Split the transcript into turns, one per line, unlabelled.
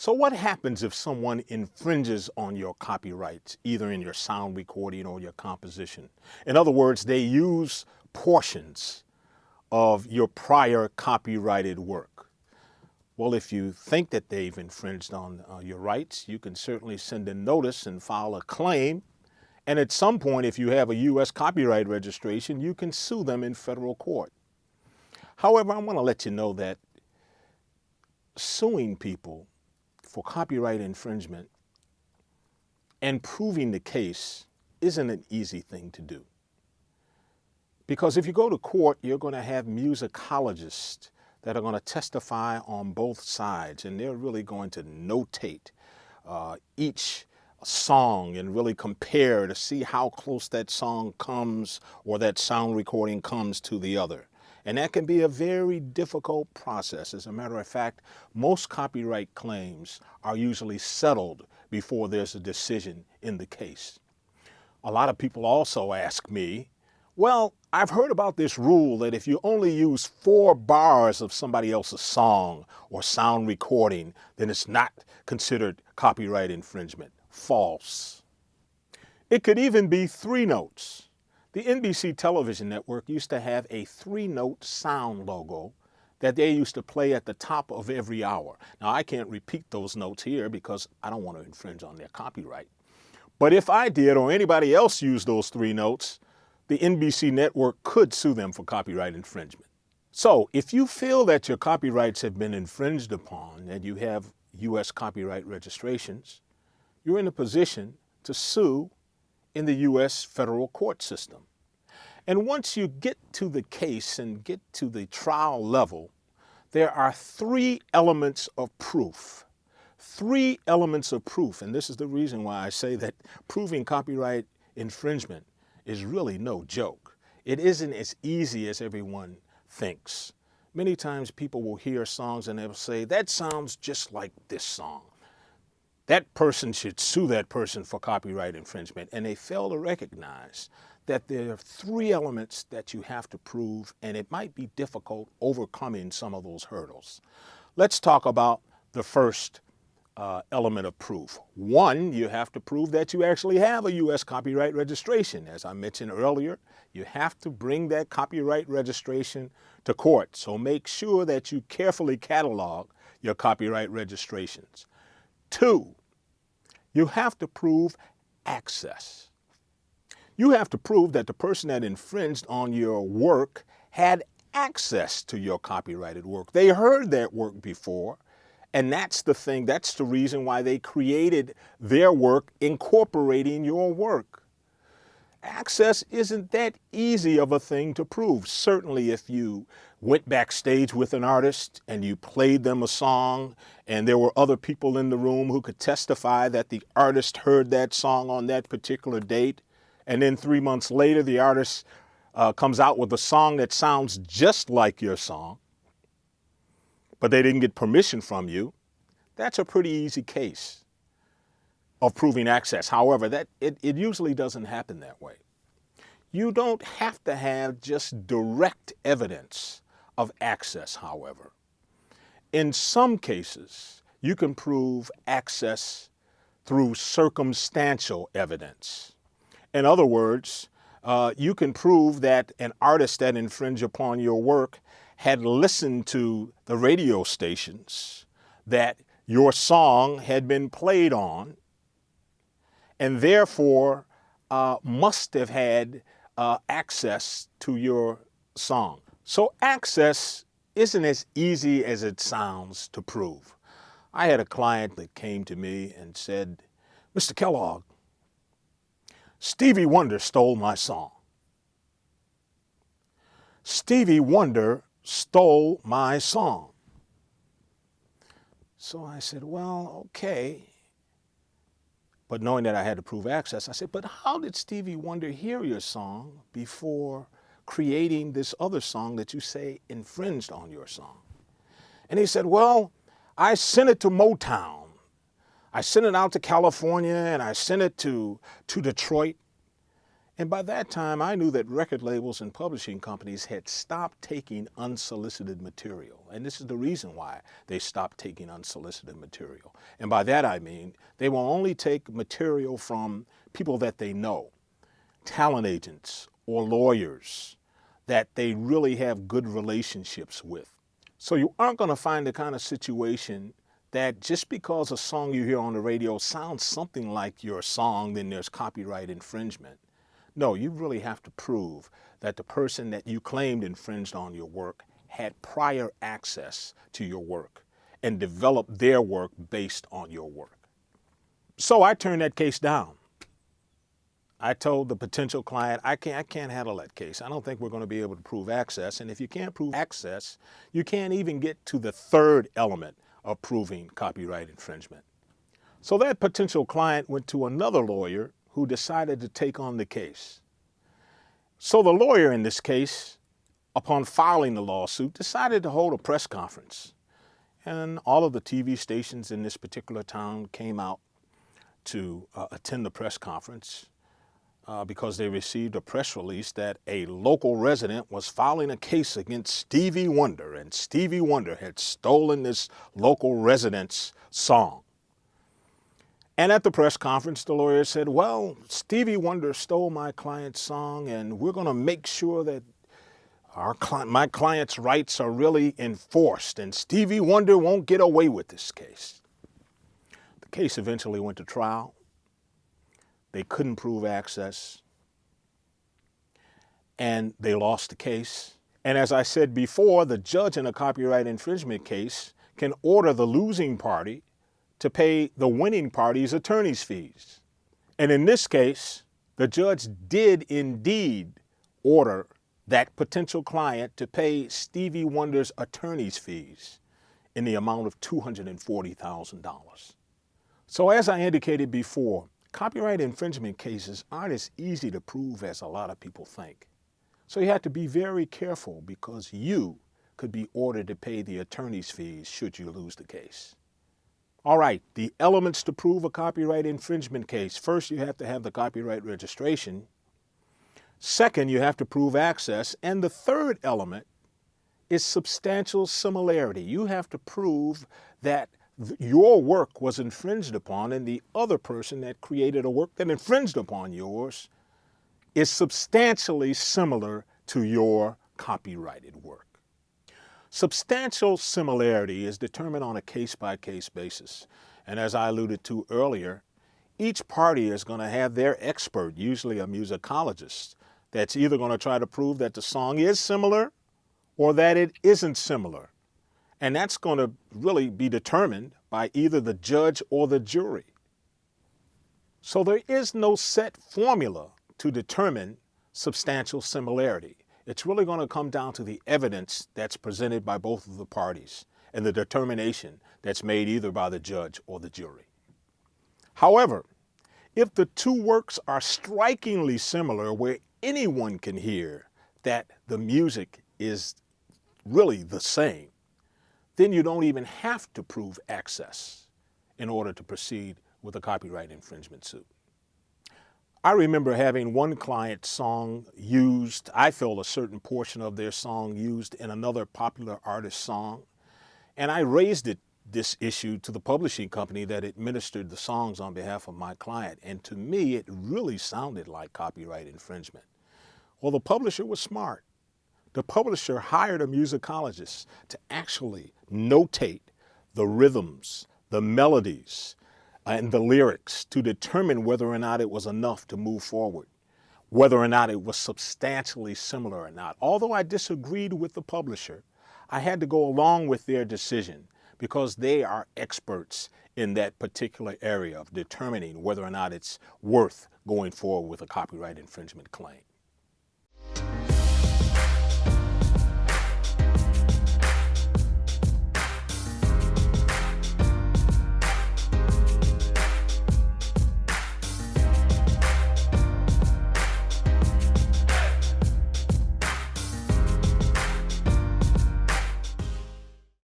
So what happens if someone infringes on your copyrights, either in your sound recording or your composition? In other words, they use portions of your prior copyrighted work. Well, if you think that they've infringed on your rights, you can certainly send a notice and file a claim. And at some point, if you have a U.S. copyright registration, you can sue them in federal court. However, I want to let you know that suing people for copyright infringement and proving the case isn't an easy thing to do. Because if you go to court, you're going to have musicologists that are going to testify on both sides, and they're really going to notate each song and really compare to see how close that song comes or that sound recording comes to the other. And that can be a very difficult process. As a matter of fact, most copyright claims are usually settled before there's a decision in the case. A lot of people also ask me, well, I've heard about this rule that if you only use 4 bars of somebody else's song or sound recording, then it's not considered copyright infringement. False. It could even be 3 notes. The NBC television network used to have a 3-note sound logo that they used to play at the top of every hour. Now, I can't repeat those notes here because I don't want to infringe on their copyright. But if I did or anybody else used those 3 notes, the NBC network could sue them for copyright infringement. So if you feel that your copyrights have been infringed upon and you have U.S. copyright registrations, you're in a position to sue in the U.S. federal court system. And once you get to the case and get to the trial level, there are 3 elements of proof. 3 elements of proof, and this is the reason why I say that proving copyright infringement is really no joke. It isn't as easy as everyone thinks. Many times people will hear songs and they'll say, that sounds just like this song. That person should sue that person for copyright infringement. And they fail to recognize that there are 3 elements that you have to prove, and it might be difficult overcoming some of those hurdles. Let's talk about the first element of proof. 1, you have to prove that you actually have a U.S. copyright registration. As I mentioned earlier, you have to bring that copyright registration to court. So make sure that you carefully catalog your copyright registrations. 2, you have to prove access. You have to prove that the person that infringed on your work had access to your copyrighted work. They heard that work before, and that's the reason why they created their work incorporating your work. Access isn't that easy of a thing to prove. Certainly if you went backstage with an artist and you played them a song and there were other people in the room who could testify that the artist heard that song on that particular date, and then 3 months later the artist comes out with a song that sounds just like your song, but they didn't get permission from you, that's a pretty easy case of proving access. However, it usually doesn't happen that way. You don't have to have just direct evidence of access, however. In some cases, you can prove access through circumstantial evidence. In other words, you can prove that an artist that infringed upon your work had listened to the radio stations that your song had been played on, and therefore must have had access to your song. So access isn't as easy as it sounds to prove. I had a client that came to me and said, Mr. Kellogg, Stevie Wonder stole my song. Stevie Wonder stole my song. So I said, well, okay. But knowing that I had to prove access, I said, but how did Stevie Wonder hear your song before creating this other song that you say infringed on your song? And he said, well, I sent it to Motown. I sent it out to California and I sent it to Detroit. And by that time, I knew that record labels and publishing companies had stopped taking unsolicited material. And this is the reason why they stopped taking unsolicited material. And by that I mean, they will only take material from people that they know, talent agents or lawyers that they really have good relationships with. So you aren't going to find the kind of situation that just because a song you hear on the radio sounds something like your song, then there's copyright infringement. No, you really have to prove that the person that you claimed infringed on your work had prior access to your work and developed their work based on your work. So I turned that case down. I told the potential client, I can't handle that case. I don't think we're going to be able to prove access. And if you can't prove access, you can't even get to the third element of proving copyright infringement. So that potential client went to another lawyer who decided to take on the case. So the lawyer in this case, upon filing the lawsuit, decided to hold a press conference. And all of the TV stations in this particular town came out to attend the press conference because they received a press release that a local resident was filing a case against Stevie Wonder, and Stevie Wonder had stolen this local resident's song. And at the press conference, the lawyer said, well, Stevie Wonder stole my client's song, and we're going to make sure that my client's rights are really enforced, and Stevie Wonder won't get away with this case. The case eventually went to trial. They couldn't prove access, and they lost the case. And as I said before, the judge in a copyright infringement case can order the losing party to pay the winning party's attorney's fees. And in this case, the judge did indeed order that potential client to pay Stevie Wonder's attorney's fees in the amount of $240,000. So as I indicated before, copyright infringement cases aren't as easy to prove as a lot of people think. So you have to be very careful because you could be ordered to pay the attorney's fees should you lose the case. All right, the elements to prove a copyright infringement case. First, you have to have the copyright registration. Second, you have to prove access. And the third element is substantial similarity. You have to prove that your work was infringed upon and the other person that created a work that infringed upon yours is substantially similar to your copyrighted work. Substantial similarity is determined on a case-by-case basis. And as I alluded to earlier, each party is going to have their expert, usually a musicologist, that's either going to try to prove that the song is similar or that it isn't similar. And that's going to really be determined by either the judge or the jury. So there is no set formula to determine substantial similarity. It's really going to come down to the evidence that's presented by both of the parties and the determination that's made either by the judge or the jury. However, if the two works are strikingly similar where anyone can hear that the music is really the same, then you don't even have to prove access in order to proceed with a copyright infringement suit. I remember having one client's song used, I felt a certain portion of their song used in another popular artist's song, and I raised this issue to the publishing company that administered the songs on behalf of my client, and to me it really sounded like copyright infringement. Well, the publisher was smart. The publisher hired a musicologist to actually notate the rhythms, the melodies, and the lyrics to determine whether or not it was enough to move forward, whether or not it was substantially similar or not. Although I disagreed with the publisher, I had to go along with their decision because they are experts in that particular area of determining whether or not it's worth going forward with a copyright infringement claim.